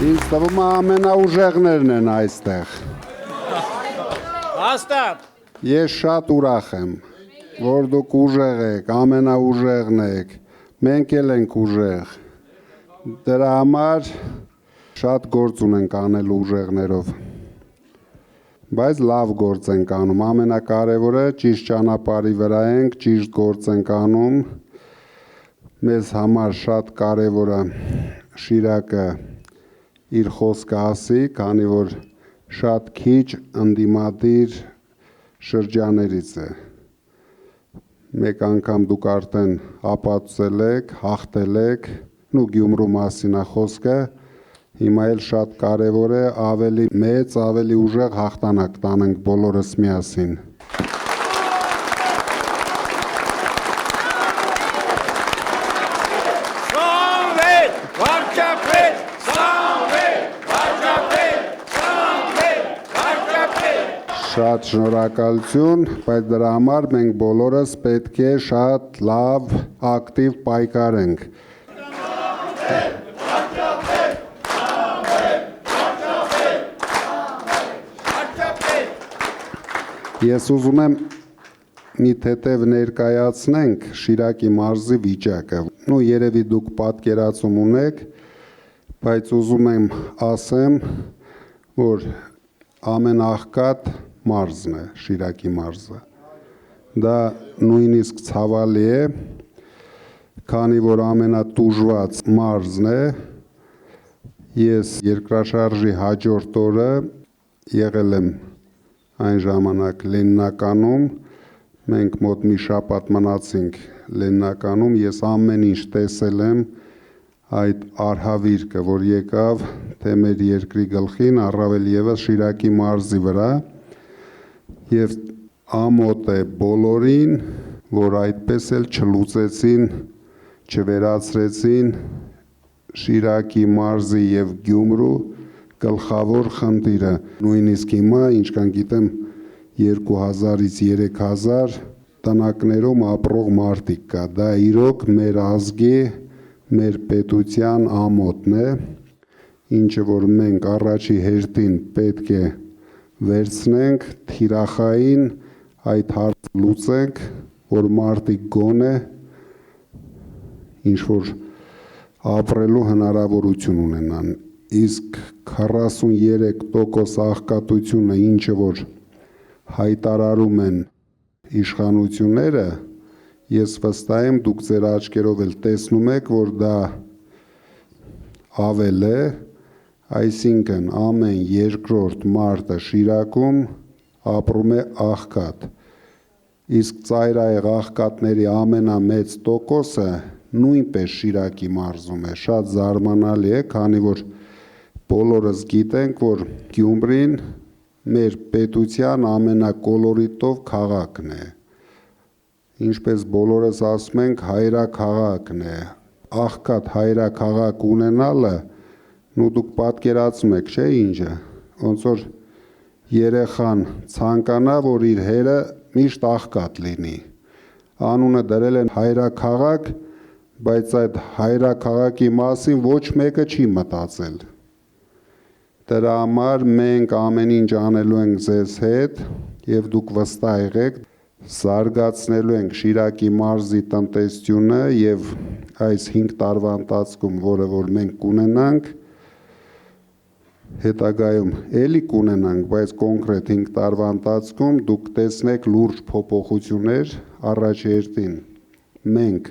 Ինձ թվում է ամենաուժեղներն են այստեղ։ Հաստատ։ Ես շատ ուրախ եմ, որ դուք ուժեղ եք, ամենաուժեղն եք, մենք էլ ենք ուժեղ։ Դրա համար շատ գործ ունենք անելու ուժեղներով։ Բայց լավ գործ ենք անում, ամենակարևորը ճիշտ ճանապարհի վրա ենք, ճիշտ գործ ենք անում։ Մեզ համար շատ կարևոր է Շիրակը իր խոսքը ասի, քանի որ շատ քիչ ընդդիմադիր շրջաներից է։ Մեկ անգամ դուք արդեն ապացուցել եք, հաղթել եք, ու Գյումրու մասին է խոսքը, հիմա էլ շատ կարևոր է ավելի մեծ, ավելի ուժեղ հաղթանակ տանենք բոլորս միասին։ Շատ շնորհակալություն, բայց դրա համար մենք բոլորս պետք է շատ լավ, ակտիվ պայքարենք։ Ես ուզում եմ մի թեթև ներկայացնենք Շիրակի մարզի վիճակը։ Երևի դուք պատկերացում ունեք, բայց ուզում եմ ասեմ, որ ամենաղքատ մարզն է Շիրակի մարզը։ Դա նույնիսկ ցավալի է, քանի որ ամենատուժված մարզն է։ Ես երկրաշարժի հաջորդ օրը եղել եմ այն ժամանակ Լենինականում, մենք մոտ մի շաբաթ մնացինք Լենինականում, ես ամեն ինչ տեսել եմ այդ արհավիրքը, որ եկավ թե մեր երկրի գլխին, առավել ևս Շիրակի մարզի վրա, եւ ամոթ է բոլորին, որ այդպես էլ չլուծեցին, չվերացրեցին Շիրակի մարզի եւ Գյումրու գլխավոր խնդիրը, նույնիսկ հիմա, ինչքան գիտեմ, 2000-ից 3000 տնակներում ապրող մարդիկ կա, դա իրոք մեր ազգի, մեր պետության ամոթն է, ինչը որ մենք առաջի հերթին պետք է վերցնենք, թիրախային այդ հարցը լուծենք, որ մարդիկ գոնե ինչ-որ ապրելու հնարավորություն ունենան, իսկ 43% աղքատությունը, ինչը որ հայտարարում են իշխանությունները, ես վստահ եմ դուք ձեր աչքերով էլ տեսնում եք, որ դա ավել է, այսինքն ամեն երկրորդ մարդը Շիրակում ապրում է աղքատ, իսկ ծայրահեղ աղքատների ամենամեծ տոկոսը նույնպես Շիրակի մարզում է, շատ զարմանալի է, քանի որ բոլորս գիտենք, որ Գյումրին մեր պետության ամենակոլորիտով քաղաքն է, ինչպես բոլորս ասում ենք, հայրաքաղաքն է, աղքատ հայրաքաղաք ունենալը, դուք պատկերացնում եք, չէ՞ ինչը, ոնց որ երեխան ցանկանա, որ իր հերը միշտ աղքատ լինի, անունը դրել են հայրաքաղաք, բայց այդ հայրաքաղաքի մասին ոչ մեկը չի մտածել։ Դրա համար մենք ամեն ինչ անելու ենք ձեզ հետ եւ դուք վստահ եղեք, զարգացնելու ենք Շիրակի մարզի տնտեսությունը եւ այս 5 տարվա ընթացքում, որը որ մենք կունենանք, հետագայում էլի կունենանք, բայց կոնկրետ 5 տարվա ընթացքում դուք տեսնեք լուրջ փոփոխություններ, առաջ հերթին մենք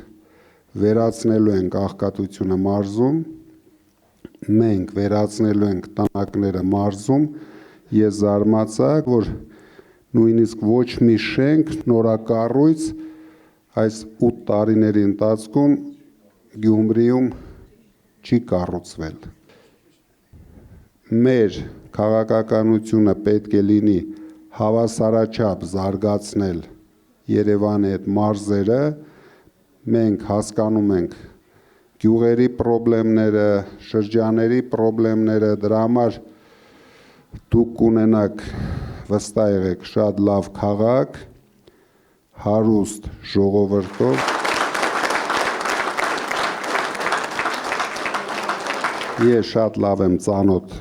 վերացնելու ենք աղքատությունը մարզում, մենք վերացնելու ենք տնակները մարզում, ես զարմացա, որ նույնիսկ ոչ մի շենք, նորակառույց այս 8 տարիների ընթացքում Գյումրիում չի կառուցվել։ Մեր քաղաքականությունը պետք է լինի հավասարաչափ զարգացնել Երևանի հետ մարզերը, մենք հասկանում ենք գյուղերի պրոբլեմները, շրջաների պրոբլեմները, դրա համար դուք կունենաք, վստահ եղեք, շատ լավ քաղաք, հարուստ ժողովրդով, Ես շատ լավ եմ ծանոթ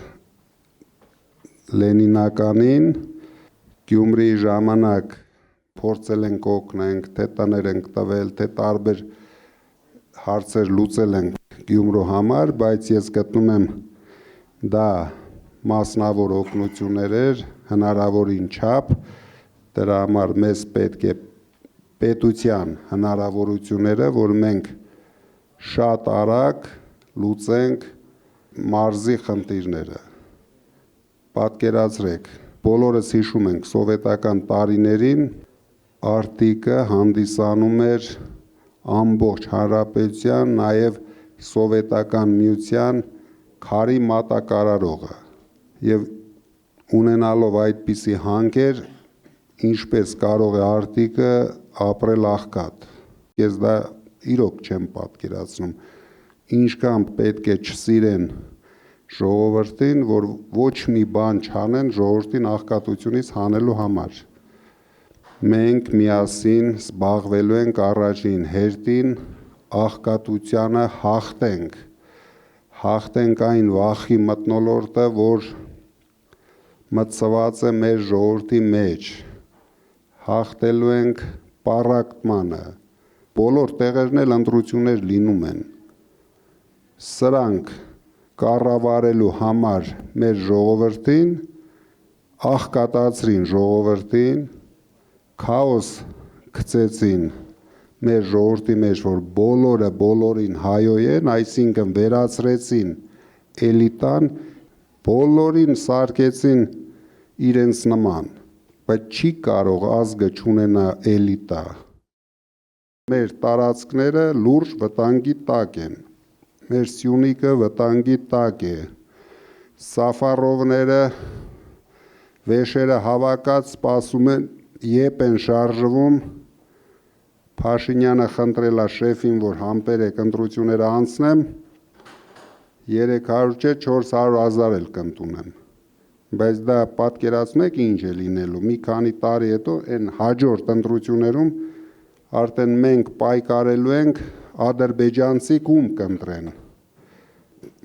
Լենինականին, Գյումրիի ժամանակ փորձել ենք օգնենք, թե տներ ենք տվել, թե տարբեր հարցեր լուծել ենք Գյումրու համար, բայց ես գտնում եմ դա մասնավոր օգնություններ էր, հնարավորին չափ, դրա համար մեզ պետք է պետության հնարավորությունները, որ մենք շատ արագ լուծենք մարզի խնդիրները։ Պատկերացրեք, բոլորս հիշում ենք սովետական տարիներին Արտիկը հանդիսանում էր ամբողջ հանրապետության, նաև սովետական միության քարի մատակարարողը եւ ունենալով այդպիսի հանքեր, ինչպես կարող է Արտիկը ապրել աղքատ։ Ես դա իրոք չեմ պատկերացնում, ինչքան պետք է չսիրեն ժողովրդին, որ ոչ մի բան չանեն ժողովրդին աղքատությունից հանելու համար։ Մենք միասին զբաղվելու ենք առաջին հերթին աղքատությանը հաղթենք այն վախի մթնոլորտը, որ մտցված է մեր ժողովրդի մեջ, հաղթելու ենք պառակտմանը, բոլոր տեղերն էլ ընտրություններ լինում են, սրանք կառավարելու համար մեր ժողովրդին, աղքատացրին ժողովրդին, քաոս գցեցին մեր ժողովրդի մեջ, որ բոլորը բոլորին հայոյեն, այսինքն վերացրեցին էլիտան, բոլորին սարքեցին իրենց նման, բայց չի կարող ազգը չունենա էլիտա։ Մեր տարածքները լուրջ վտանգի տակ են, մեր Սյունիքը վտանգի տակ է, Սաֆարովները վեշերը հավաքած սպասում են, երբ են շարժվում, Փաշինյանը խնդրել է շեֆին, որ համբերեք ընտրությունները անցնեմ, 300 չէ 400,000 էլ կընդունեմ, բայց դա պատկերացնում եք ինչ է լինելու, մի քանի տարի հետո այն հաջորդ ընտրություններում արդեն մենք պայքարելու ենք ադրբեջանցի կում կընտրեն,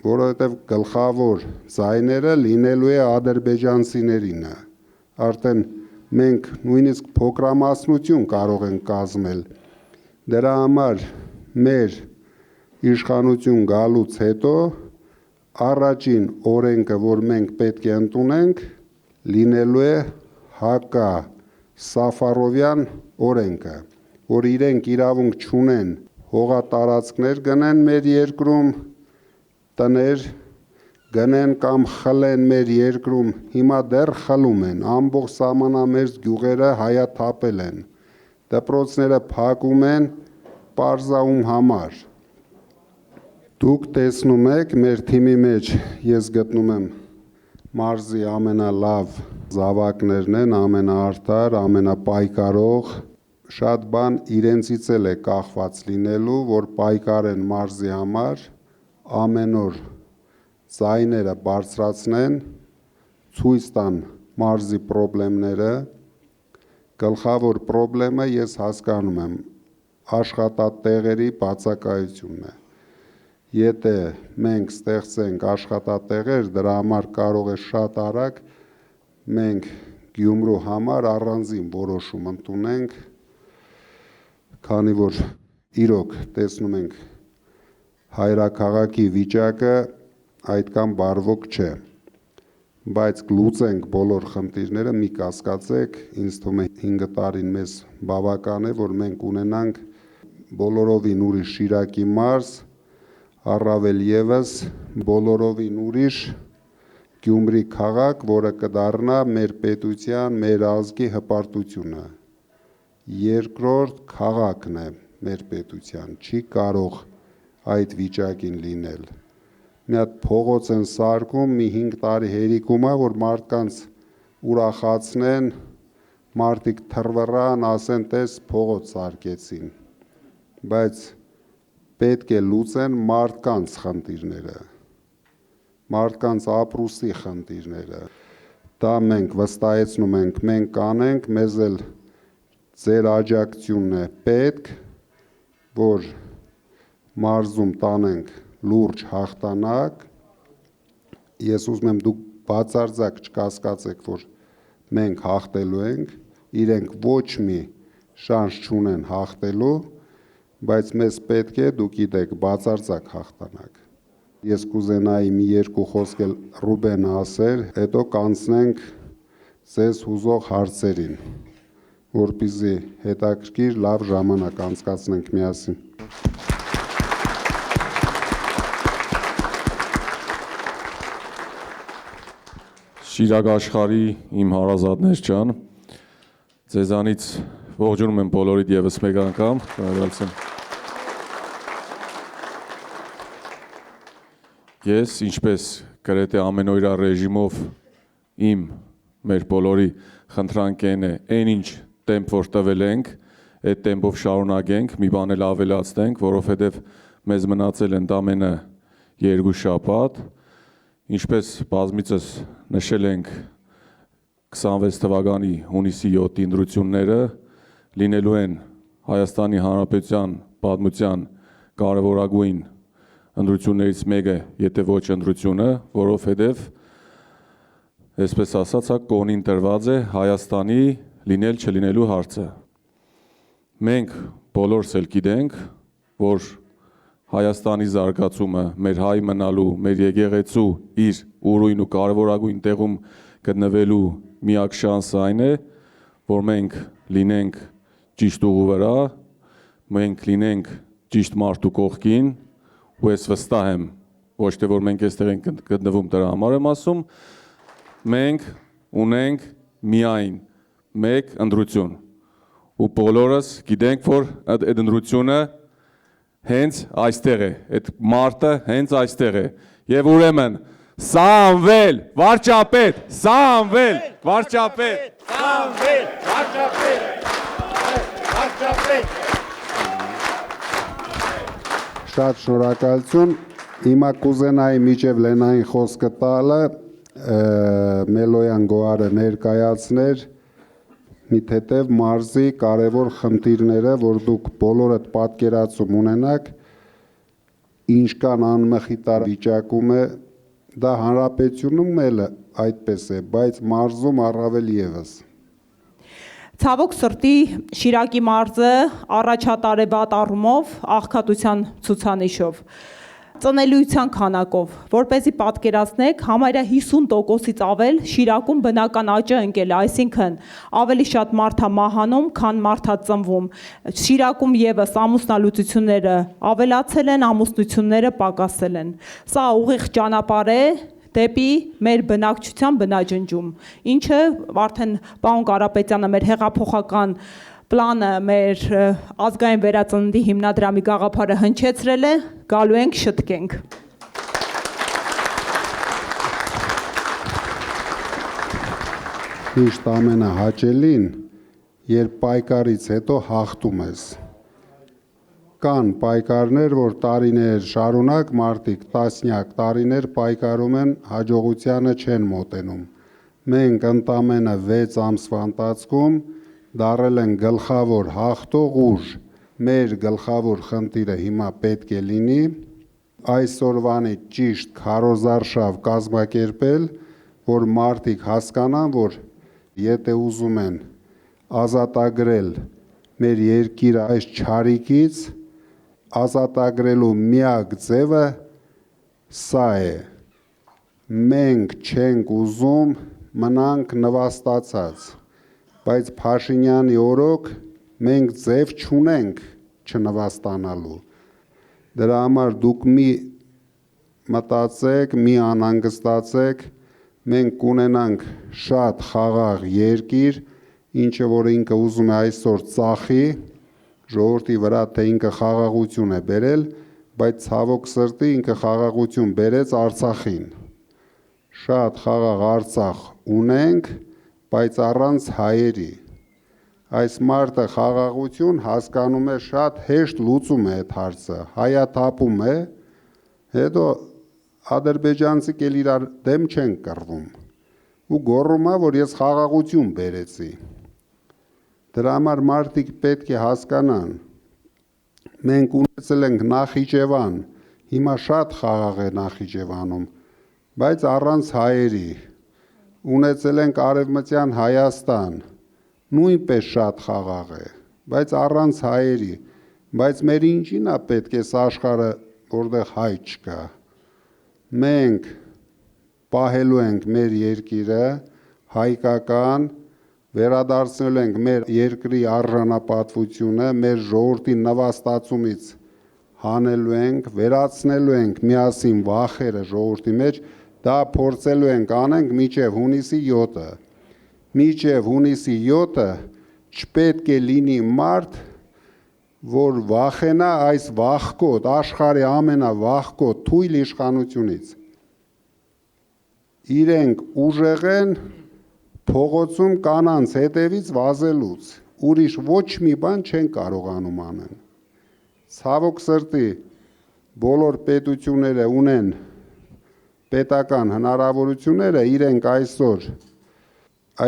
որովհետև գլխավոր ձայները լինելու է ադրբեջանցիներինը, արդեն մենք նույնիսկ փոքրամասնություն կարող ենք կազմել, դրա համար մեր իշխանություն գալուց հետո առաջին օրենքը, որ մենք պետք է ընդունենք, լինելու է հակա Սաֆարովյան օրենքը, որ իրենք իրավունք չունեն հողատարածքներ գնեն մեր երկրում, տներ գնեն կամ խլեն մեր երկրում, հիմա դեռ խլում են, ամբողջ սահմանամերձ գյուղերը հայաթափել են, դպրոցները փակում են պարզաում համար։ Դուք տեսնում եք մեր թիմի մեջ ես գտնում եմ մարզի ամենալավ զավակներն են, ամենաարդար, ամենապայքարող, շատ բան իրենցից էլ է կախված լինելու, որ պայքարեն մարզի համար, ամեն օր ձայները բարձրացնեն, ցույց տան մարզի պրոբլեմները, գլխավոր պրոբլեմը ես հասկանում եմ, աշխատատեղերի բացակայությունն է։ Եթե մենք ստեղծենք աշխատատեղեր, դրա համար կարող է շատ արագ մենք Գյումրու համար առանձին որոշում ընդունենք, քանի որ իրոք տեսնում ենք հայրաքաղաքի վիճակը այդքան բարվոք չէ, բայց լուծենք բոլոր խնդիրները, մի կասկածեք, ինձ թվում է 5 տարին մեզ բավական է, որ մենք ունենանք բոլորովին ուրիշ Շիրակի մարզ, առավել ևս բոլորովին ուրիշ Գյումրի քաղաք, որը կդառնա մեր պետության, մեր ազգի հպարտությունը։ Երկրորդ քաղաքն է մեր պետության, չի կարող այդ վիճակին լինել։ Մի հատ փողոց են սարքում, մի 5 տարի հերիքում է, որ մարդկանց ուրախացնեն, մարդիկ թռվռան, ասեն, տես փողոց սարքեցին, բայց պետք է լուծեն մարդկանց խնդիրները, մարդկանց ապրուստի խնդիրները, դա մենք վստահեցնում ենք, մենք կանենք, մեզ էլ ձեր աջակցությունն է պետք, որ մարզում տանենք լուրջ հաղթանակ ես ուզում եմ դուք բացարձակ չկասկածեք, որ մենք հաղթելու ենք, իրենք ոչ մի շանս չունեն հաղթելու, բայց մեզ պետք է, դուք գիտեք, բացարձակ հաղթանակ։ Ես կուզենայի մի երկու խոսք էլ Ռուբենը ասեր, հետո կանցնենք ձեզ հուզող հարցերին, որպեսզի հետաքրքիր լավ ժամանակ անցկացնենք միասին։ Շիրակ աշխարհի իմ հարազատներ ջան, ձեզանից ողջունում եմ բոլորիդ եւս մեկ անգամ, շնորհակալություն։ Ես ինչպես գրեթե ամենօրյա ռեժիմով մեր բոլորի խնդրանքն է, այնինչ տեմպ որ տվել ենք, այդ տեմպով շարունակենք, մի բան էլ ավելացնենք, որովհետև մեզ մնացել են ընդամենը 2 շաբաթ, ինչպես բազմիցս նշել ենք 26 թվականի հունիսի 7-ի ընտրությունները լինելու են Հայաստանի Հանրապետության պատմության կարևորագույն ընտրություններից մեկը, եթե ոչ ընտրությունը, որովհետև այսպես ասած, կողնին տրված է Հայաստանի լինել չլինելու հարցը։ Մենք բոլորս էլ գիտենք, որ Հայաստանի զարգացումը, մեր հայ մնալու, մեր եկեղեցու իր ուրույն ու կարևորագույն տեղում գտնվելու միակ շանսը այն է, որ մենք լինենք ճիշտ ուղու վրա, մենք լինենք ճիշտ մարդու կողքին, ու ես վստահ եմ, ոչ թե որ մենք այստեղ ենք գտնվում դրա համար եմ ասում, մենք ունենք միայն մեկ ընտրություն, ու բոլորս գիտենք, որ այդ ընտրությունը հենց այստեղ է, այդ մարտը հենց այստեղ է, և ուրեմն Սամվել վարչապետ, Սամվել վարչապետ, Սամվել վարչապետ, վարչապետ։ Շատ շնորհակալություն, հիմա կուզենայի միջև Լենային խոսքը տալը, Մելոյան Գոհարը ներկայացներ մի թեթև մարզի կարևոր խնդիրները, որ դուք բոլորդ պատկերացում ունենաք, ինչ կան անմխիթար վիճակում է, դա հանրապետությունում էլ այդպես է, բայց մարզում առավել ևս։ Ցավոք սրտի Շիրակի մարզը առաջատար է վատ առումով, աղքատության ցուցանիշով, ծնելիության քանակով, որպեսզի պատկերացնեք, համարյա 50%-ից ավել Շիրակում բնական աճը ընկել է, այսինքն ավելի շատ մարդ է մահանում, քան մարդ է ծնվում։ Շիրակում ևս ամուսնալուծությունները ավելացել են, ամուսնությունները պակասել են։ Սա ուղիղ ճանապարհ է դեպի մեր բնակչության բնաջնջում, ինչը արդեն պարոն Կարապետյանը մեր հեղափոխական պլանը մեր ազգային վերածննդի հիմնադրամի գաղափարը հնչեցրել է, գալու ենք շտկենք։ Միշտ ամենահաճելին, երբ պայքարից հետո հաղթում ես։ Կան պայքարներ, որ տարիներ շարունակ մարդիկ տասնյակ տարիներ պայքարում են, հաջողությանը չեն մոտենում։ Մենք ընդամենը 6 ամսվա ընթացքում դառել են գլխավոր հաղթող ուժ, մեր գլխավոր խնդիրը հիմա պետք է լինի այսօրվանի ճիշտ քարոզարշավ կազմակերպել, որ մարդիկ հասկանան, որ եթե ուզում են ազատագրել մեր երկիրը այս չարիքից, ազատագրելու միակ ձևը սա է։ Մենք չենք ուզում մնանք նվաստացած, բայց Փաշինյանի օրոք մենք ձև չունենք չնվաստանալու։ Դրա համար դուք մի մտածեք, մի անհանգստացեք, մենք կունենանք շատ խաղաղ երկիր, ինչը որ ինքը ուզում է այսօր ծախի, ժողովրդի վրա, թե ինքը խաղաղություն է բերել, բայց ցավոք սրտի ինքը խաղաղություն բերեց Արցախին։ Շատ խաղաղ Արցախ ունենք, բայց առանց հայերի։ Այս մարդը խաղաղություն հասկանում է շատ հեշտ լուծում է այդ հարցը, հայաթափում է, հետո ադրբեջանցի կել իրար դեմ չեն կռվում ու գոռում է, որ ես խաղաղություն բերեցի։ Դրա համար մարդիկ պետք է հասկանան, մենք ունեցել ենք Նախիջևան, հիմա շատ խաղաղ է Նախիջևանում, բայց առանց հայերի։ Ունեցել ենք Արևմտյան Հայաստան, նույնպես շատ խաղաղ է, բայց առանց հայերի։ Բայց մեր ինչին է պետք է աշխարհը, որտեղ հայ չկա։ Մենք պահելու ենք մեր երկիրը հայկական, վերադարձնելու ենք մեր երկրի արժանապատվությունը, մեր ժողովրդի նվաստացումից հանելու ենք, վերացնելու ենք միասին վախերը ժողովրդի մեջ, դա փորձելու ենք անենք մինչև հունիսի 7-ը։ Մինչև հունիսի 7-ը չպետք է լինի մարդ, որ վախենա այս վախկոտ, աշխարհի ամենավախկոտ թույլ իշխանությունից։ Իրենք ուժեղ են փողոցում կանանց հետևից վազելուց, ուրիշ ոչ մի բան չեն կարողանում անեն։ Ցավոք սրտի, բոլոր պետությունները ունեն պետական հնարավորությունները, իրենք այսօր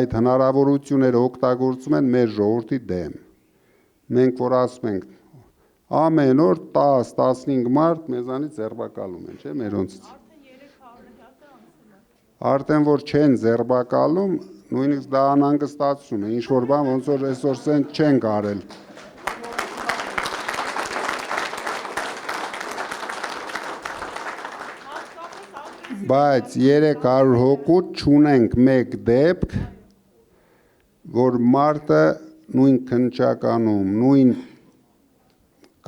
այդ հնարավորությունները օգտագործում են մեր ժողովրդի դեմ։ Մենք որ ասում ենք ամեն օր 10-15 մարդ մեզանից ձերբակալում են, չէ՞, մերոնցից։ Արդեն որ չեն ձերբակալում, նույնիսկ դա անհանգստացում է, ինչ որ բան ոնց որ այսօր սենց չենք արել։ Բայց 300 հոգուց չունենք մեկ դեպք, որ մարդը նույն քննչականում, նույն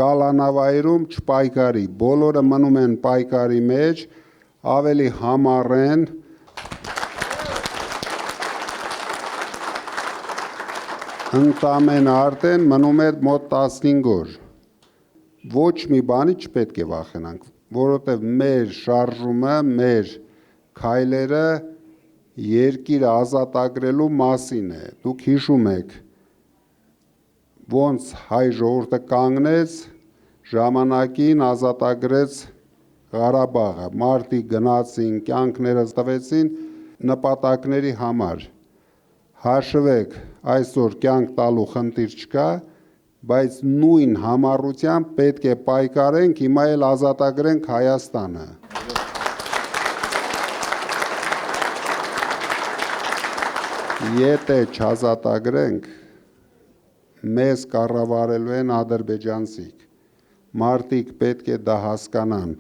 կալանավայրում չպայքարի, բոլորը մնում են պայքարի մեջ, ավելի համառ են, ընդամենը արդեն մնում է մոտ 15 օր։ Ոչ մի բանի չպետք է վախենանք, որովհետև մեր շարժումը, մեր քայլերը երկիրը ազատագրելու մասին է։ Դուք հիշում եք, ոնց հայ ժողովուրդը կանգնեց, ժամանակին ազատագրեց Ղարաբաղը, մարդիկ գնացին, կյանքները տվեցին նպատակների համար։ Հաշվեք, այսօր կյանք տալու խնդիր չկա, բայց նույն համառությամբ պետք է պայքարենք, հիմա էլ ազատագրենք Հայաստանը։ Եթե չազատագրենք, մեզ կառավարելու են ադրբեջանցիք։ Մարդիկ պետք է դա հասկանան։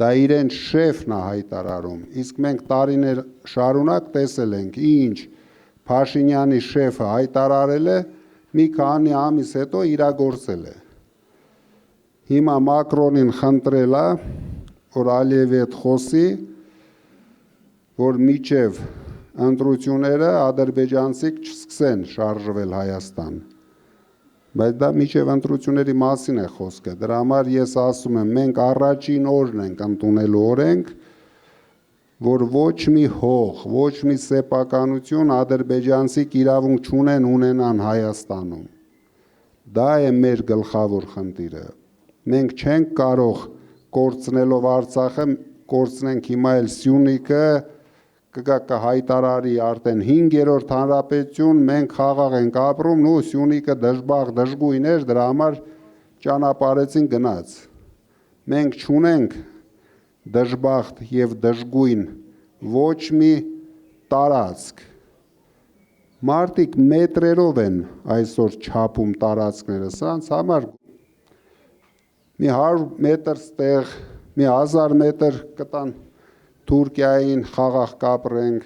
Դա իրենց շեֆն է հայտարարում, իսկ մենք տարիներ շարունակ տեսել ենք, ինչ Փաշինյանի շեֆը հայտարարել է, մի քանի ամիս հետո իրագործել է։ Հիմա Մակրոնին խնդրել է, որ Ալիևի հետ խոսի, որ միջև ընտրությունները ադրբեջանցիք չսկսեն շարժվել Հայաստան։ Բայց դա միջև ընտրությունների մասին է խոսքը։ Դրա համար ես ասում եմ, մենք առաջին օրն ենք ընդունելու օրենք, որ ոչ մի հող, ոչ մի սեփականություն ադրբեջանցիք իրավունք չունեն ունենան Հայաստանում։ Դա է մեր գլխավոր խնդիրը։ Մենք չենք կարող կորցնելով Արցախը, կորցնենք հիմա էլ Սյունիքը, կգա կհայտարարի արդեն 5-րդ հանրապետություն, մենք խաղաղ ենք ապրում, ու Սյունիքը դժբախ դժգույն էր, դրա համար ճանապարհեցին գնաց։ Մենք չունենք դժբախտ եւ դժգույն ոչ մի տարածք։ Մարդիկ մետրերով են այսօր չափում տարածքները, սրանց համար մի 100 մետր ստեղ, մի 1000 մետր կտան Թուրքիային խաղաղ կապրենք,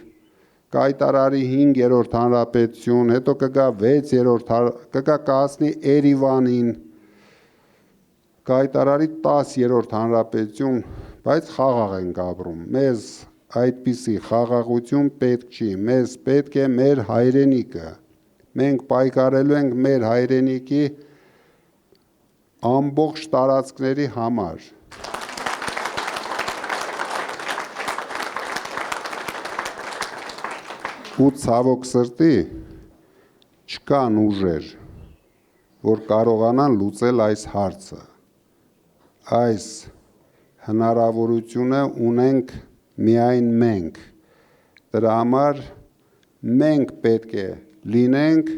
կայտարարի 5-րդ հանրապետություն, հետո կգա 6-րդ, կգա կհասնի Երևանին, կայտարարի 10-րդ հանրապետություն, բայց խաղաղ ենք ապրում։ Մեզ այդպիսի խաղաղություն պետք չի, մեզ պետք է մեր հայրենիքը։ Մենք պայքարելու ենք մեր հայրենիքի ամբողջ տարածքների համար։ Ու ցավոք սրտի չկան ուժեր, որ կարողանան լուծել այս հարցը։ Այս հնարավորությունը ունենք միայն մենք։ Դրա համար մենք պետք է լինենք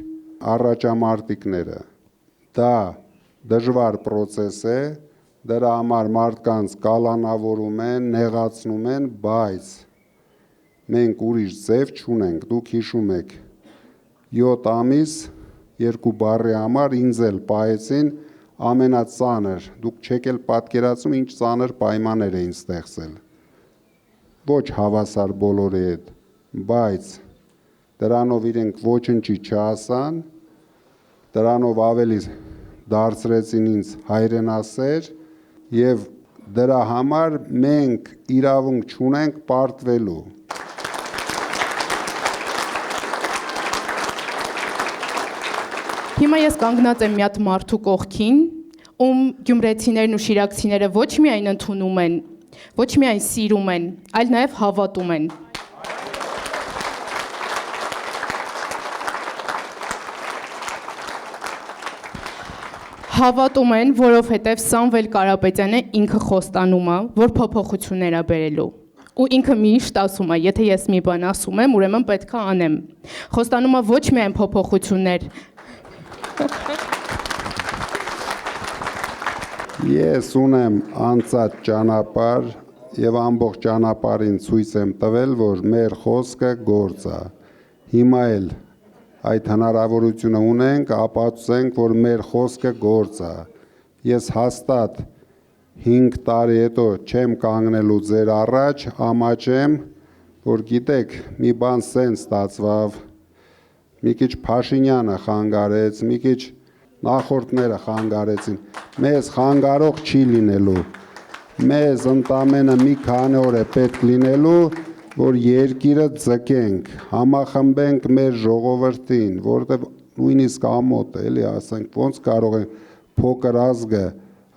առաջամարտիկները։ Դա դժվար process է, դրա համար մարդկանց կալանավորում են, նեղացնում են, բայց մենք ուրիշ ձև չունենք, դուք հիշում եք 7 ամիս 2 բառի համար ինձ էլ պահեցին ամենածանր, դուք չեք էլ պատկերացնում ինչ ծանր պայմաններ էին ստեղծել, ոչ հավասար բոլորի հետ, բայց դրանով իրենք ոչնչի չասան, դրանով ավելի դարձրեցին ինձ հայրենասեր եւ դրա համար մենք իրավունք չունենք պարտվելու։ Հիմա ես կանգնած եմ մի հատ մարդու կողքին, ում գյումրեցիներն ու շիրակցիները ոչ միայն ընդունում են, ոչ միայն սիրում են, այլ նաև հավատում են։ Հավատում են, որովհետև Սամվել Կարապետյանը ինքը խոստանում է, որ փոփոխություններ է բերելու։ Ու ինքը միշտ ասում է, եթե ես մի բան ասում եմ, ուրեմն պետք է անեմ։ Խոստանում է ոչ միայն փոփոխություններ։ Ես ունեմ անցած ճանապարհ եւ ամբողջ ճանապարհին ցույց եմ տվել, որ մեր խոսքը գործ է։ Հիմա էլ այդ հնարավորությունը ունենք, ապացուցենք, որ մեր խոսքը գործ է։ Ես հաստատ 5 տարի հետո չեմ կանգնելու ձեր առաջ, ամաչեմ, որ գիտեք, մի բան սենց ստացվավ, մի քիչ Փաշինյանը խանգարեց, մի քիչ նախորդները խանգարեցին, մեզ խանգարող չի լինելու, մեզ ընդամենը մի քանի օր է պետք լինելու, որ երկիրը ձգենք, համախմբենք մեր ժողովրդին, որտեղ նույնիսկ ամոթ է, էլի ասենք, ոնց կարող է փոքր ազգը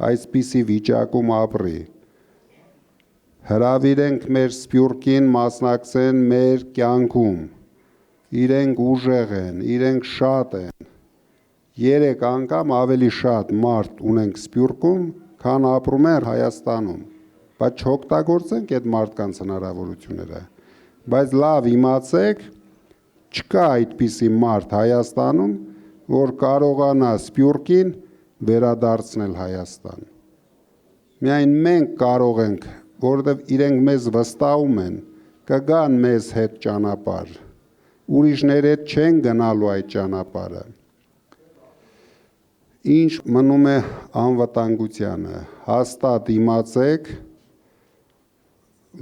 այսպիսի վիճակում ապրի։ Հրավիրենք մեր սփյուռքին մասնակցեն մեր կյանքում, իրենք ուժեղ են, իրենք շատ են, 3 անգամ ավելի շատ մարդ ունենք Սփյուռքում, քան ապրում են Հայաստանում, բայց չօգտագործենք այդ մարդկանց հնարավորությունները, բայց լավ իմացեք, չկա այդպիսի մարդ Հայաստանում, որ կարողանա Սփյուռքին վերադարձնել Հայաստան։ Միայն մենք կարող ենք, որովհետև իրենք մեզ վստահում են, կգան մեզ հետ ճանապարհ, ուրիշների հետ չեն գնալու այդ ճանապարհը։ Ինչ մնում է անվտանգությանը, հաստատ իմացեք,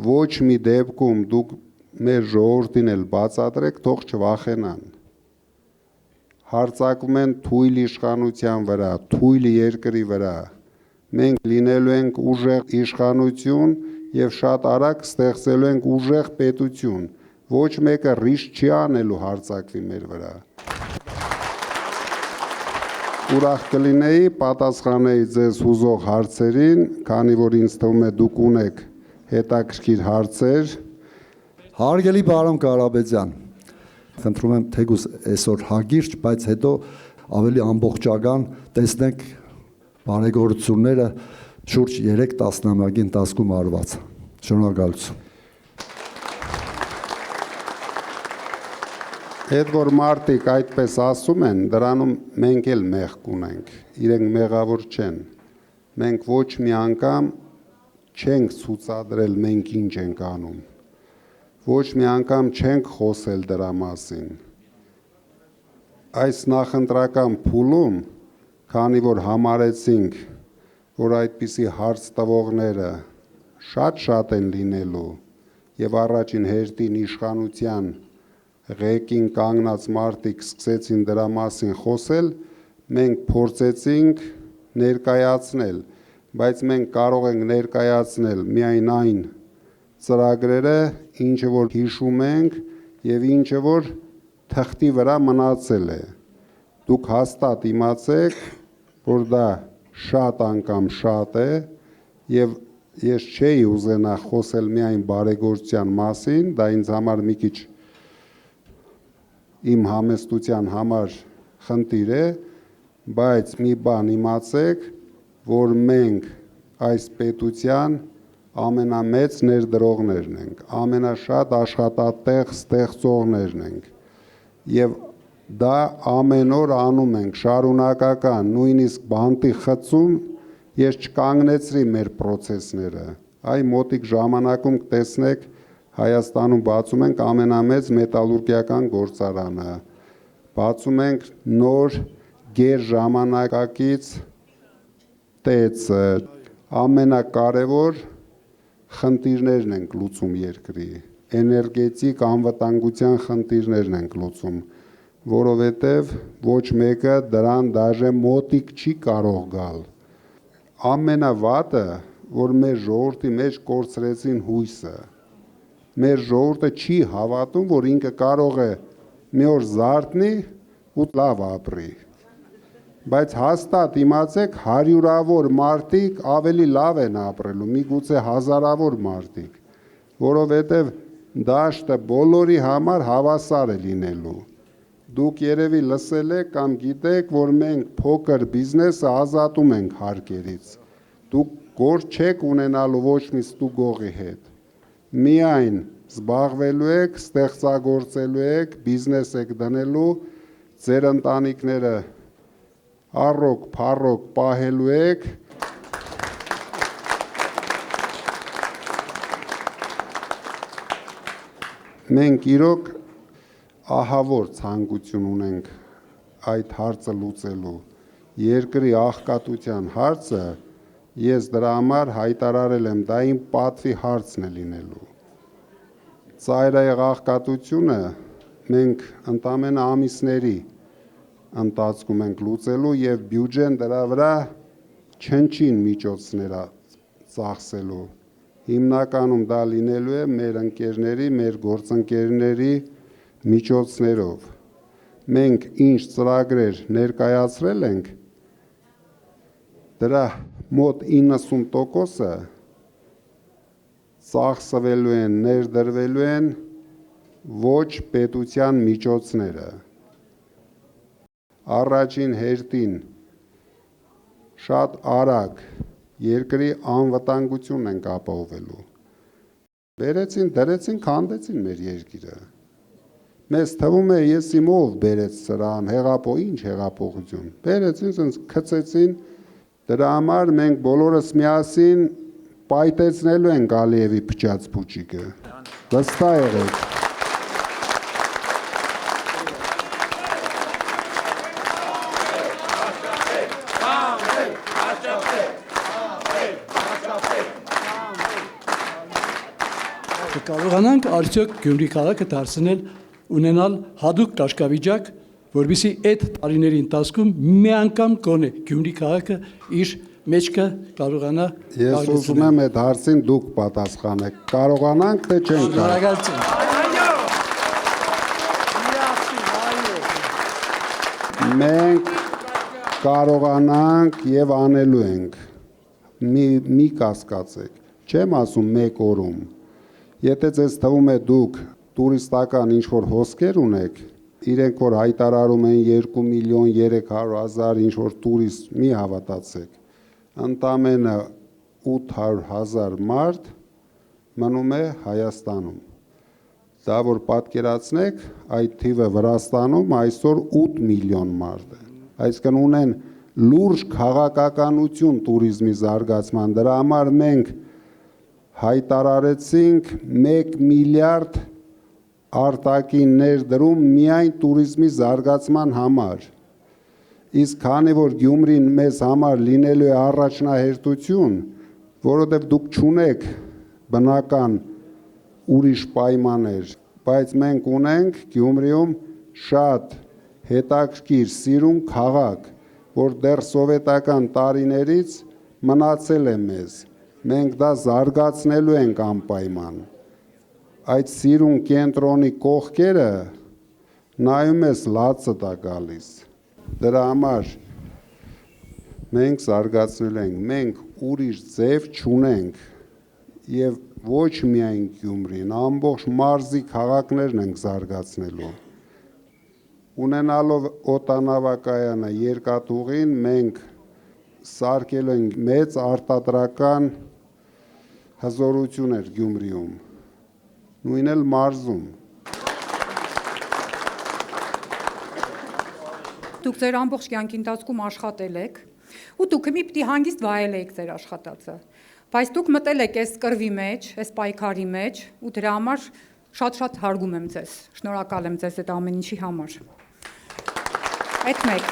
ոչ մի դեպքում դուք մեր ժողովրդին էլ բացատրեք, թող չվախենան։ Հարձակվում են թույլ իշխանության վրա, թույլ երկրի վրա։ Մենք լինելու ենք ուժեղ իշխանություն եւ շատ արագ ստեղծելու ենք ուժեղ պետություն։ Ոչ մեկը ռիսկ չի անելու հարձակվի մեր վրա։ Ուրախ կլինեի պատասխանեի ձեզ հուզող հարցերին, քանի որ ինձ թվում է դուք ունեք հետաքրքիր հարցեր։ Հարգելի պարոն Կարապետյան, խնդրում եմ թեկուզ այսօր հագիրճ, բայց հետո ավելի ամբողջական տեսնենք բարեգործությունները շուրջ 3 տասնամյակի ընթացքում արված։ Շնորհակալություն։ Այդ որ մարդիկ այդպես ասում են, դրանում մենք էլ մեղք ունենք, իրենք մեղավոր չեն։ Մենք ոչ մի անգամ չենք ցուցադրել մենք ինչ ենք անում։ Ոչ մի անգամ չենք խոսել դրա մասին։ Այս նախընտրական փուլում, քանի որ համարեցինք, որ այդպիսի հարց տվողները շատ են լինելու եւ առաջին հերթին իշխանության ղեկին կանգնած մարդիկ սկսեցին դրա մասին խոսել, մենք փորձեցինք ներկայացնել, բայց մենք կարող ենք ներկայացնել միայն այն ծրագրերը, ինչը որ հիշում ենք եւ ինչը որ թղթի վրա մնացել է։ Դուք հաստատ իմացեք, որ դա շատ անգամ շատ է եւ ես չէի ուզենա խոսել միայն բարեգործության մասին, դա ինձ համար մի քիչ իմ համեստության համար խնդիր է, բայց մի բան իմացեք, որ մենք այս պետության ամենամեծ ներդրողներն ենք, ամենաշատ աշխատատեղ ստեղծողներն ենք եւ դա ամեն օր անում ենք, շարունակական, նույնիսկ բանտի խցում ես չկանգնեցրի մեր process-ները, այ մոտիկ ժամանակում կտեսնեք Հայաստանում բացում ենք ամենամեծ մետալուրգիական գործարանը, բացում ենք նոր գեր ժամանակակից տեցը, ամենակարևոր խնդիրներն ենք լուծում երկրի, էներգետիկ անվտանգության խնդիրներն ենք լուծում, որովհետև ոչ մեկը դրան դաժե մոտիկ չի կարող գալ։ Ամենավատը, որ մեր ժողովրդի մեջ կորցրեցին հույսը, մեր ժողովուրդը չի հավատում, որ ինքը կարող է մի օր զարթնի ու լավ ապրի։ Բայց հաստատ իմացեք, հարյուրավոր մարդիկ ավելի լավ են ապրելու, միգուցե հազարավոր մարդիկ, որովհետև դաշտը բոլորի համար հավասար է լինելու։ Դուք երևի լսել եք կամ գիտեք, որ մենք փոքր բիզնեսը ազատում ենք հարկերից։ Դուք գործ չեք ունենալու ոչ մի ստուգողի հետ։ Միայն զբաղվելու եք, ստեղծագործելու եք, բիզնես եք դնելու, ձեր ընտանիքները առոք, փառոք պահելու եք։ Մենք իրոք ահավոր ցանկություն ունենք այդ հարցը լուծելու։ Երկրի աղքատության հարցը ես դրա համար հայտարարել եմ, դա իմ պատվի հարցն է լինելու։ Ծայրահեղ աղքատությունը մենք ընդամենը ամիսների ընթացքում ենք լուծելու եւ բյուջեն դրա վրա չնչին միջոցներ ծախսելու։ Հիմնականում դա լինելու է մեր ընկերների, մեր գործընկերների միջոցներով։ Մենք ինչ ծրագրեր ներկայացրել ենք, դրա մոտ 90%-ը ծախսվելու են, ներդրվելու են ոչ պետության միջոցները։ Առաջին հերթին շատ արագ երկրի անվտանգությունն ենք ապահովելու։ Բերեցին, դրեցին, քանդեցին մեր երկիրը։ Մեզ թվում է, ես իմ ով բերեց սրան, ինչ հեղափոխություն։ Բերեցին, ասենց քցեցին, դրա համար մենք բոլորս միասին պայտեցնելու ենք Ալիևի փչած փուչիկը։ Վստահ եղեք։ Կարողանանք արդյոք Գյումրի քաղաքը դարձնել ունենալ հadoop կարգավիճակ, որովհետեւ այդ տարիների ընթացքում մի անգամ կոնե Գյումրի քաղաքը իր մեջքը կարողանա։ Ես ուզում եմ այդ հարցին դուք պատասխանեք։ Կարողանանք թե չենք կարող։ Մենք կարողանանք եւ անելու ենք։ Մի կասկածեք։ Չեմ ասում մեկ օրում։ Եթե ձեզ թվում է դուք տուրիստական ինչ-որ հոսքեր ունեք, իրենք որ հայտարարում են 2 միլիոն 300 հազար ինչ-որ տուրիստ, մի հավատացեք, ընդամենը 800 հազար մարդ մնում է Հայաստանում։ Դա որ պատկերացնեք, այդ թիվը Վրաստանում այսօր 8 միլիոն մարդ է։ Այսինքն ունեն լուրջ քաղաքականություն տուրիզմի զարգացման, դրա համար մենք հայտարարեցինք 1 միլիարդ արտաքին ներդրում միայն տուրիզմի զարգացման համար։ Իսկ քանի որ Գյումրին մեզ համար լինելու է առաջնահերթություն, որովհետև դուք չունեք բնական ուրիշ պայմաններ, բայց մենք ունենք Գյումրիում շատ հետաքրքիր սիրուն քաղաք, որ դեռ սովետական տարիներից մնացել է մեզ։ Մենք դա զարգացնելու ենք անպայման։ Այդ սիրուն կենտրոնի կողքերը նայում ես լացը դա գալիս։ Դրա համար մենք զարգացնելու ենք, մենք ուրիշ ձև չունենք եւ ոչ միայն Գյումրին, ամբողջ մարզի քաղաքներն ենք զարգացնելու։ Ունենալով օդանավակայանը երկաթուղին մենք սարքել ենք մեծ արտադրական հզորություններ Գյումրիում, նույն էլ մարզում։ Դուք ձեր ամբողջ կյանքի ընթացքում աշխատել եք ու դուք մի պիտի հանգիստ վայել եք ձեր աշխատածը։ Բայց դուք մտել եք այս կռվի մեջ, այս պայքարի մեջ ու դրա համար շատ հարգում եմ ձեզ։ Շնորհակալ եմ ձեզ այդ ամեն ինչի համար։ Այդ մեկ։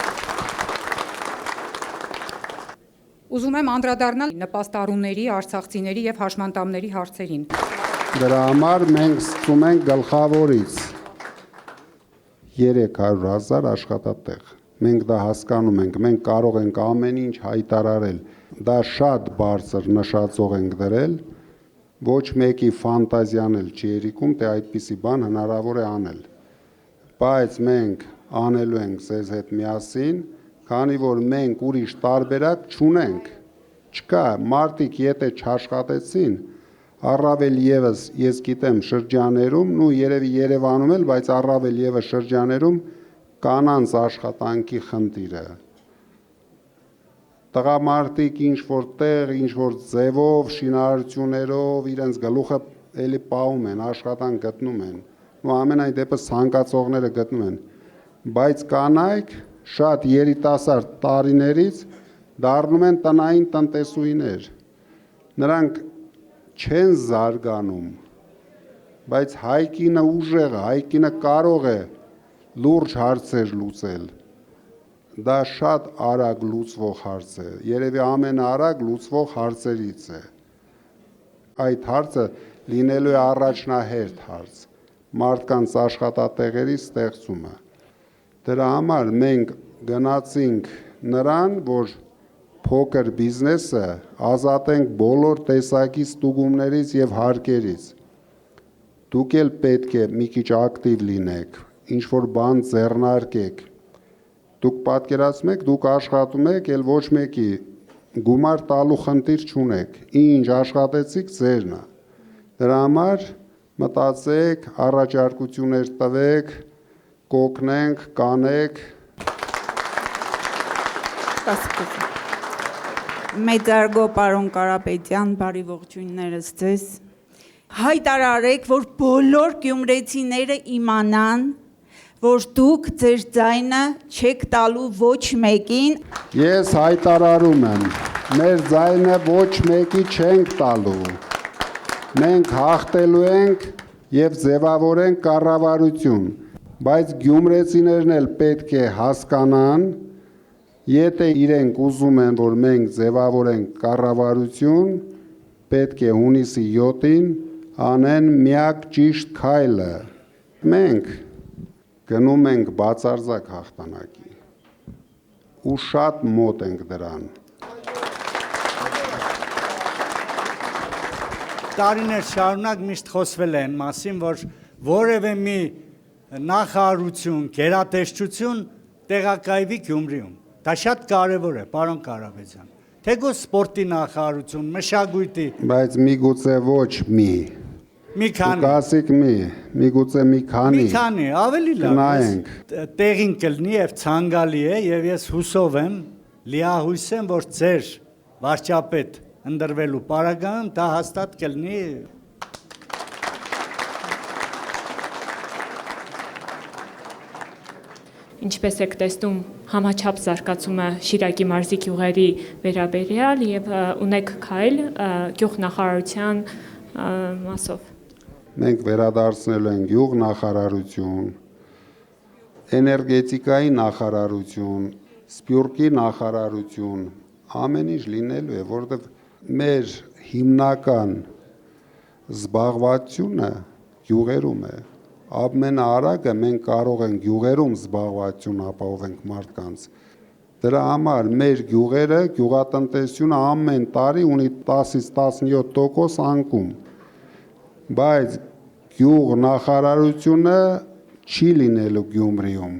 Ուզում եմ անդրադառնալ նպաստառուների, արցախցիների եւ հաշմանդամների հարցերին։ Դրա համար մենք ստում ենք գլխավորից 300,000 աշխատատեղ։ Մենք դա հասկանում ենք, մենք կարող ենք ամեն ինչ հայտարարել, դա շատ բարձր նշածող ենք դրել, ոչ մեկի ֆանտազիան էլ չի երիկում, թե այդպիսի բան հնարավոր է անել։ Բայց մենք անելու ենք ձեզ հետ միասին, քանի որ մենք ուրիշ տարբերակ չունենք։ Չկա, մարդիկ եթե չաշխատեցին, առավել եւս ես գիտեմ շրջաներում, ու երևի Երևանում էլ, բայց առավել եւս շրջաներում կանանց աշխատանքի խնդիրը։ Տղամարդիկ ինչ-որ տեղ, ինչ-որ ձևով, շինարարություններով իրենց գլուխը էլի պահում են, աշխատանք գտնում են, ու ամենայն դեպս ցանկացողները գտնում են, բայց կանայք շատ երիտասարդ տարիներից դառնում են տնային տնտեսուհիներ։ Նրանք չեն զարգանում, բայց հայկինը ուժեղ է, հայկինը կարող է լուրջ հարցեր լուծել։ Դա շատ արագ լուծվող հարց է, երևի ամենաարագ լուծվող հարցերից է։ Այդ հարցը լինելու է առաջնահերթ հարց, մարդկանց աշխատատեղերի ստեղծումը։ Դրա համար մենք գնացինք նրան, որ փոքր բիզնեսը ազատենք բոլոր տեսակի ստուգումներից եւ հարկերից։ Դուք էլ պետք է մի քիչ ակտիվ լինեք, ինչ որ բան ձեռնարկեք։ Դուք պատկերացնում եք, դուք աշխատում եք, էլ ոչ մեկի գումար տալու խնդիր չունեք։ Ինչ աշխատեցիք ձերն է։ Դրա համար մտածեք, առաջարկություններ տվեք, կօգնենք, կանեք։ Մեծարգո պարոն Կարապետյան, բարի ողջույններս ձեզ։ Հայտարարեք, որ բոլոր գյումրեցիները իմանան, որ դուք ձեր ձայնը չեք տալու ոչ մեկին։ Ես հայտարարում եմ, մեր ձայնը ոչ մեկի չենք տալու։ Մենք հաղթելու ենք եւ ձևավորենք կառավարություն, բայց գյումրեցիներն էլ պետք է հասկանան, եթե իրենք ուզում են, որ մենք ձևավորենք կառավարություն, պետք է հունիսի 7-ին անեն միակ ճիշտ քայլը։ Մենք գնում ենք բացարձակ հաղթանակի ու շատ մոտ ենք դրան։ Տարիներ շարունակ միշտ խոսվել է այն մասին, որ որևէ մի նախարարություն, գերատեսչություն տեղակայվի Գյումրիում։ Դա շատ կարևոր է, պարոն Կարապետյան։ Թեկուզ սպորտի նախարարություն, մշակույթի։ Բայց միգուցե ոչ մի։ Մի քանի։ Կասիկ միգուցե մի քանի։ Մի քանի, ավելի լավ։ Տեղին կլինի եւ ցանկալի է եւ ես հուսով եմ, լիահույս եմ, որ ձեր վարչապետ ընդրվելու պարագայում դա հաստատ կլինի։ Ինչպես եք տեսնում, համաչափ զարգացումը Շիրակի մարզի գյուղերի վերաբերյալ եւ ունեք քայլ գյուղնախարարության մասով։ Մենք վերադարձնելու ենք գյուղ նախարարություն, էներգետիկայի նախարարություն, սպյուրքի նախարարություն, ամեն ինչ լինելու է, որովհետեւ մեր հիմնական զբաղվածությունը գյուղերում է։ Ամենաարագը մենք կարող ենք գյուղերում զբաղվածություն ապահովենք մարդկանց։ Դրա համար մեր գյուղերը, գյուղատնտեսությունը ամեն տարի ունի 10-ից 17% անկում։ Բայց գյուղ նախարարությունը չի լինելու Գյումրիում։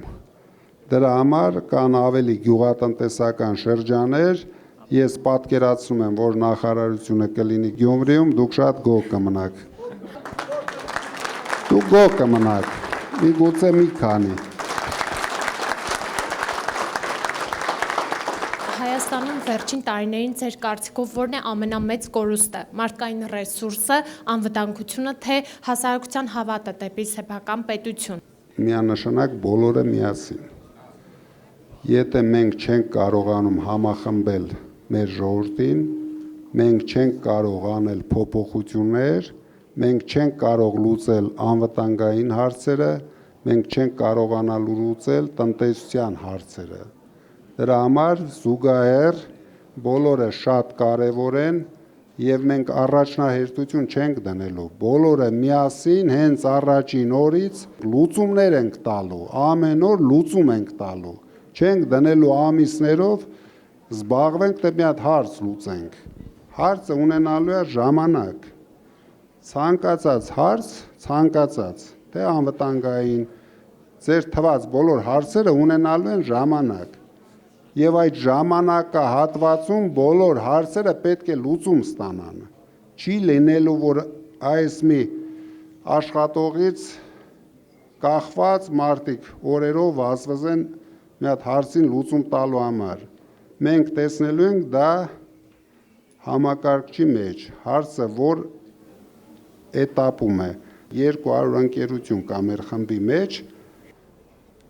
Դրա համար կան ավելի գյուղատնտեսական շրջաններ, ես պատկերացնում եմ, որ նախարարությունը կլինի Գյումրիում, դուք շատ գոհ կմնաք։ Դուք գոհ կմնաք, միգուցե մի քանի։ Հայաստանում վերջին տարիներին ձեր կարծիքով որն է ամենամեծ կորուստը՝ մարդկային ռեսուրսը, անվտանգությունը, թե հասարակության հավատը դեպի սեփական պետություն։ Միանշանակ բոլորը միասին։ Եթե մենք չենք կարողանում համախմբել մեր ժողովրդին, մենք չենք կարող անել փոփոխություններ, մենք չենք կարող լուծել անվտանգային հարցերը, մենք չենք կարողանալ լուծել տնտեսության հարցերը։ Դրա համար զուգահեռ բոլորը շատ կարևոր են եւ մենք առաջնահերթություն չենք դնելու։ Բոլորը միասին հենց առաջին օրից լուծումներ ենք տալու, ամեն օր լուծում ենք տալու։ Չենք դնելու ամիսներով զբաղվենք թե մի հատ հարց լուծենք։ Հարցը ունենալու է ժամանակ։ Ցանկացած հարց, ցանկացած, թե անվտանգային, ձեր թված բոլոր հարցերը ունենալու են ժամանակ։ Եվ այդ ժամանակահատվածում բոլոր հարցերը պետք է լուծում ստանան։ Չի լինելու, որ այս մի աշխատողից կախված մարդիկ օրերով վազվզեն մի հատ հարցին լուծում տալու համար։ Մենք տեսնելու ենք դա համակարգչի մեջ, հարցը որ էտապում է, 200 ընկերություն կա մեր խմբի մեջ,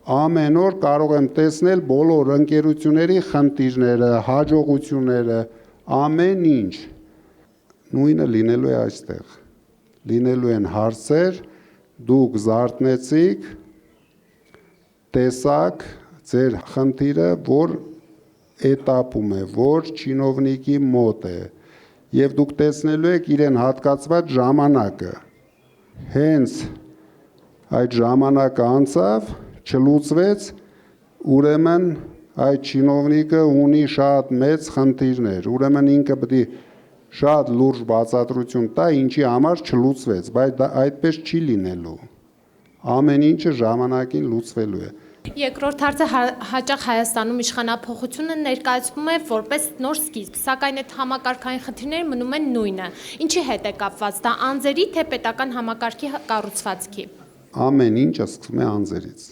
ամեն օր կարող եմ տեսնել բոլոր ընկերությունների խնդիրները, հաջողությունները, ամեն ինչ։ Նույնը լինելու է այստեղ։ Լինելու են հարցեր, դուք զարթնեցիք, տեսակ ձեր խնդիրը, որ էտապում է, որ չինովնիկի մոտ է, եւ դուք տեսնելու եք իրեն հատկացված ժամանակը։ Հենց այդ ժամանակը անցավ, չլուծվեց, ուրեմն այդ չինովնիկը ունի շատ մեծ խնդիրներ, ուրեմն ինքը պետք է շատ լուրջ բացատրություն տա, ինչի համար չլուծվեց, բայց դա այդպես չի լինելու։ Ամեն ինչը ժամանակին լուծվելու է։ Երկրորդ հարցը հաճախ Հայաստանում իշխանափոխությունը ներկայացվում է որպես նոր սկիզբ, սակայն այդ համակարգային խնդիրները մնում են նույնը։ Ինչի հետ է կապված, դա անձերի թե պետական համակարգի կառուցվածքի։ Ամեն ինչը սկսվում է անձերից։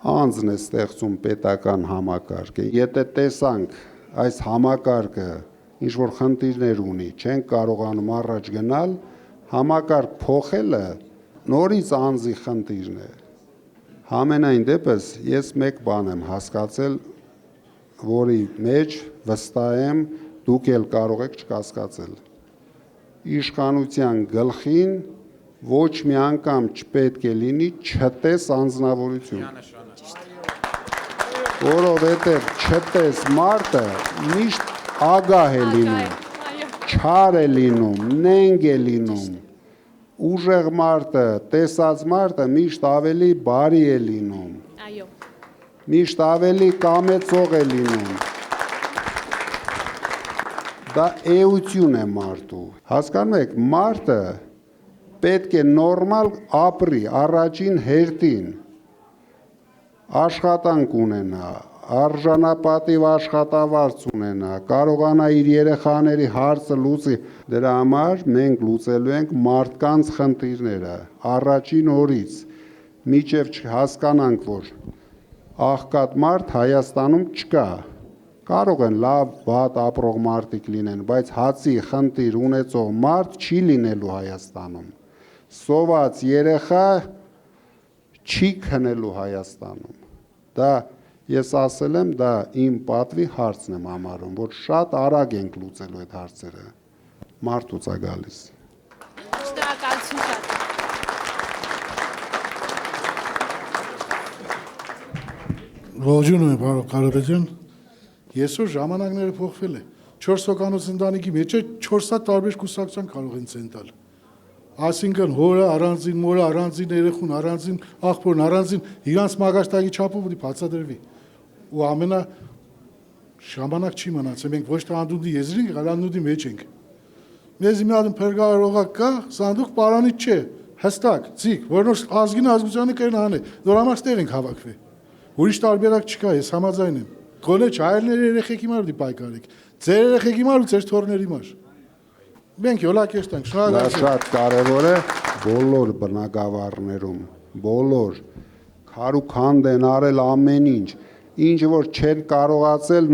Անձն է ստեղծում պետական համակարգը։ Եթե տեսանք այս համակարգը ինչ որ խնդիրներ ունի, չենք կարողանում առաջ գնալ, համակարգ փոխելը նորից անձի խնդիրն է։ Համենայն դեպս ես մեկ բան եմ հասկացել, որի մեջ վստահ եմ դուք էլ կարող եք չկասկածել։ Իշխանության գլխին ոչ մի անգամ չպետք է լինի չտես անձնավորություն։ Որովհետև չտես մարդը միշտ ագահ է լինում, չար է լինում, նենգ է լինում, ուժեղ մարդը, տեսած մարդը միշտ ավելի բարի է լինում, միշտ ավելի կամեցող է լինում, դա էություն է մարդու, հասկանում եք, մարդը պետք է նորմալ ապրի առաջին հերթին, աշխատանք ունենա, արժանապատիվ աշխատավարձ ունենա, կարողանա իր երեխաների հարցը լուծի, դրա համար մենք լուծելու ենք մարդկանց խնդիրները, առաջին օրից, մինչև հասկանանք, որ աղքատ մարդ Հայաստանում չկա, կարող են լավ, վատ ապրող մարդիկ լինեն, բայց հացի խնդիր ունեցող մարդ չի լինելու Հայաստանում, սոված երեխա չի քնելու Հայաստանում, դա ես ասել եմ, դա իմ պատվի հարցն եմ համարում, որ շատ արագ ենք լուծելու այդ հարցերը, մարդուց է գալիս։ Շնորհակալություն շատ։ Ողջունում եմ, պարոն Կարապետյան, այսօր ժամանակները փոխվել է, 4 հոգանոց ընտանիքի մեջ 4 հատ տարբեր կուսակցության կարող են ցեն տալ։ Այսինքն հորը առանձին, մորը առանձին, երեխուն առանձին, աղբորն առանձին, իրանց մագաշտակի չափով պետք է բացատրվի։ Ու ամենա ժամանակ չի մնացել, մենք ոչ թե անդունդի եզրին ենք, այլ անդունդի մեջ ենք։ Մեզ մի հատ փրկարողակ կա, սանդուկ պարանից չէ, հստակ, ցիկ, որ նոր ազգին ազգությանը կերն անե, նոր համար ստեղ ենք հավաքվել։ Ուրիշ տարբերակ չկա, ես համաձայն եմ։ Գոնե հայրների երեխեքի համար դի պայքարեք, ձեր երեխեքի համար ու ձեր թոռների համար։ Մենք յոլակեշտ ենք, շնորհակալություն։ Դա շատ կարևոր է բոլոր բնակավարներում, բոլոր քարուքանդ են արել ամեն ինչ, ինչ որ չեն կարողացել,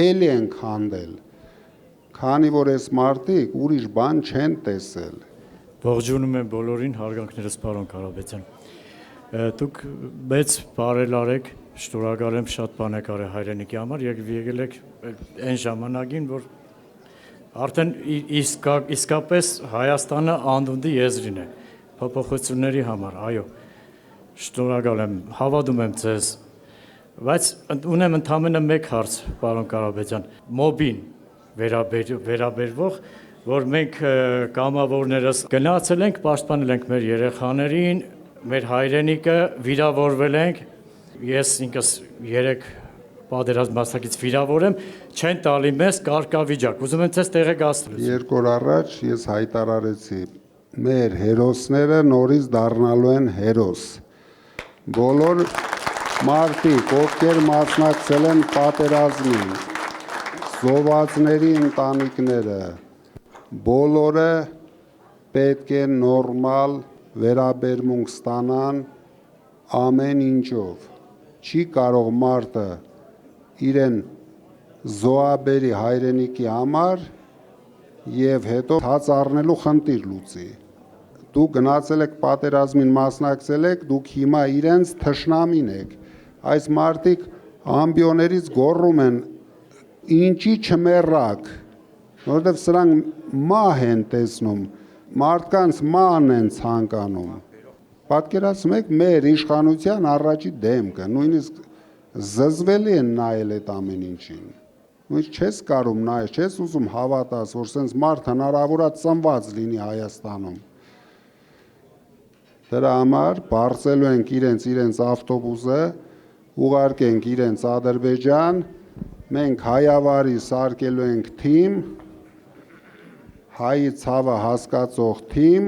էլի են քանդել։ Քանի որ այս մարդիկ ուրիշ բան չեն տեսել։ Ողջունում եմ բոլորին, հարգանքներս պարոն Կարապետյան։ Դուք մեծ բարել արեք, շնորհակալ եմ, շատ բան եք արել հայրենիքի համար, եկել եք այն ժամանակին, որ Արդեն իսկապես Հայաստանը անդունդի եզրին է փոփոխությունների համար, այո։ Շնորհակալ եմ, հավատում եմ ձեզ։ Բայց ունեմ ընդամենը մեկ հարց, պարոն Կարապետյան, մոբին վերաբերվող, որ մենք կամավորներս գնացել ենք, պաշտպանել ենք մեր երեխաներին, մեր հայրենիքը, վիրավորվել ենք, ես ինքս 3 պատերազմ մասնակից վիրավոր եմ, չեն տալի մեզ կարգավիճակ, ուզում եմ ձեզ տեղեկացնել։ 2 օր առաջ ես հայտարարեցի, մեր հերոսները նորից դառնալու են հերոս։ Բոլոր մարդիկ, ովքեր մասնակցել են պատերազմին, զոհվածների ընտանիքները, բոլորը պետք է նորմալ վերաբերմունք ստանան ամեն ինչով։ Չի կարող մարդը իրեն զոհաբերի հայրենիքի համար եւ հետո հաց առնելու խնդիր լուծի։ Դուք գնացել եք պատերազմին մասնակցել եք, դուք հիմա իրենց թշնամին եք։ Այս մարդիկ ամբիոներից գոռում են ինչի չմեռակ, որովհետև սրանք մահ են տեսնում, մարդկանց մահն են ցանկանում։ Պատկերացնում եք մեր իշխանության առաջի դեմքը, նույնիսկ զզվելի են նայել այդ ամեն ինչին։ Նույնիսկ չես կարող նայել, չես ուզում հավատաս, որ սենց մարդ հնարավոր է ծնված լինի Հայաստանում։ Դրա համար բարձելու ենք իրենց ավտոբուսը, ուղարկենք իրենց Ադրբեջան, մենք հայավարի սարքելու ենք թիմ, հայի ցավը հասկացող թիմ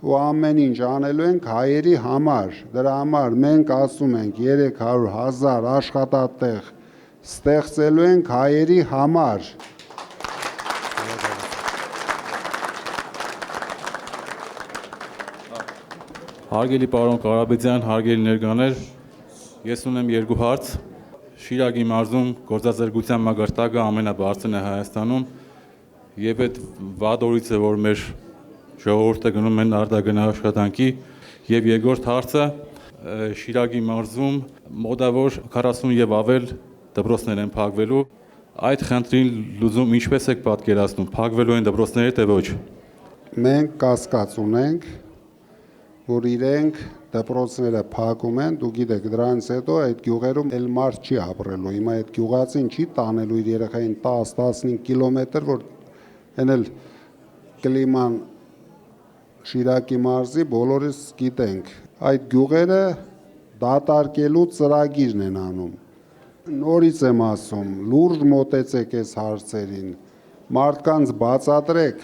ու ամեն ինչ անելու ենք հայերի համար։ Դրա համար մենք ասում ենք 300,000 աշխատատեղ ստեղծելու ենք հայերի համար։ Հարգելի պարոն Կարապետյան, հարգելի ներկաներ, ես ունեմ 2 հարց։ Շիրակի մարզում գործազրկության մակարդակը ամենաբարձրն է Հայաստանում եւ այդ վատ օրից է, որ մեր ժողովուրդը գնում են արտագնա աշխատանքի եւ երկրորդ հարցը Շիրակի մարզում մոտավոր 40 եւ ավել դպրոցներ են փակվելու։ Այդ խնդրին լուծում ինչպես եք պատկերացնում, փակվելու են դպրոցները թե ոչ։ Մենք կասկած ունենք, որ իրենք դպրոցները փակում են, դու գիտեք, դրանից հետո այդ գյուղերում էլ մարդ չի ապրելու։ Հիմա այդ գյուղացին չի տանելու իր երեխային 10-15 կիլոմետր, որ էնել կլիման Շիրակի մարզի բոլորս գիտենք։ Այդ գյուղերը դատարկելու ծրագիրն են անում։ Նորից եմ ասում, լուրջ մոտեցեք այս հարցերին, մարդկանց բացատրեք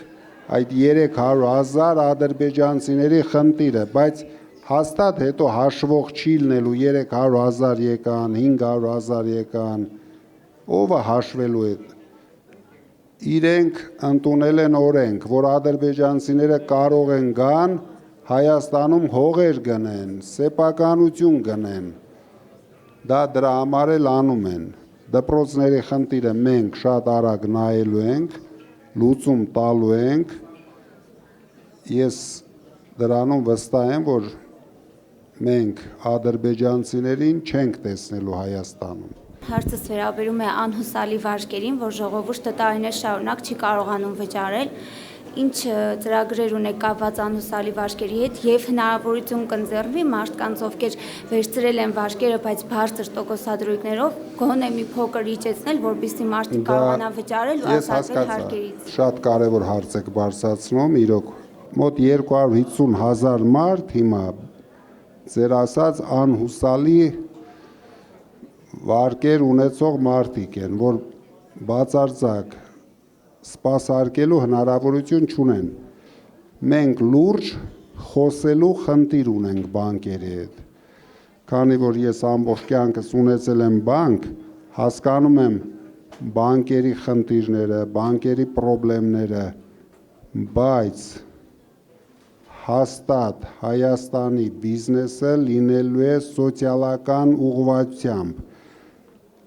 այդ 300,000 ադրբեջանցիների խնդիրը, բայց հաստատ հետո հաշվող չի լինելու 300,000 եկան, 500,000 եկան, ով է հաշվելու այդ։ Իրենք ընդունել են օրենք, որ ադրբեջանցիները կարող են գան Հայաստանում հողեր գնեն, սեփականություն գնեն։ Դա դրա համար էլ անում են։ Դպրոցների խնդիրը մենք շատ արագ նայելու ենք, լուծում տալու ենք։ Ես դրանում վստահ եմ, որ մենք ադրբեջանցիներին չենք տեսնելու Հայաստանում։ Հարցս վերաբերում է անհուսալի վարկերին, որ ժողովուրդը տարիներ շարունակ չի կարողանում վճարել։ Ինչ ծրագրեր ունեք կապված անհուսալի վարկերի հետ եւ հնարավորություն կընձեռվի մարդկանց, ովքեր վերցրել են վարկերը, բայց բարձր տոկոսադրույքներով, գոնե մի փոքր իջեցնել, որպեսզի մարդիկ կարողանան վճարել ու ազատվել հարկերից։ Շատ կարևոր հարց եք բարձրացնում, իրոք մոտ 250,000 մարդ հիմա ձեր ասած անհուսալի վարկեր ունեցող մարդիկ են, որ բացարձակ սպասարկելու հնարավորություն չունեն։ Մենք լուրջ խոսելու խնդիր ունենք բանկերի հետ։ Քանի որ ես ամբողջ կյանքս ունեցել եմ բանկ, հասկանում եմ բանկերի խնդիրները, բանկերի խնդիրները, բայց հաստատ Հայաստանի բիզնեսը լինելու է սոցիալական ուղղվածությամբ։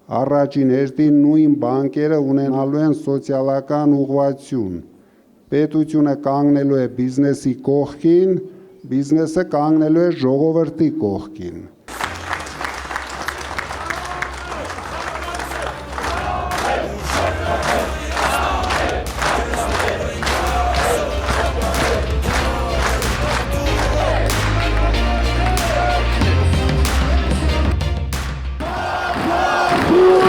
Առաջին հերթին նույն բանկերը ունենալու են սոցիալական ուղղվածություն։ Պետությունը կանգնելու է բիզնեսի կողքին, բիզնեսը կանգնելու է ժողովրդի կողքին։ Շնորհակալ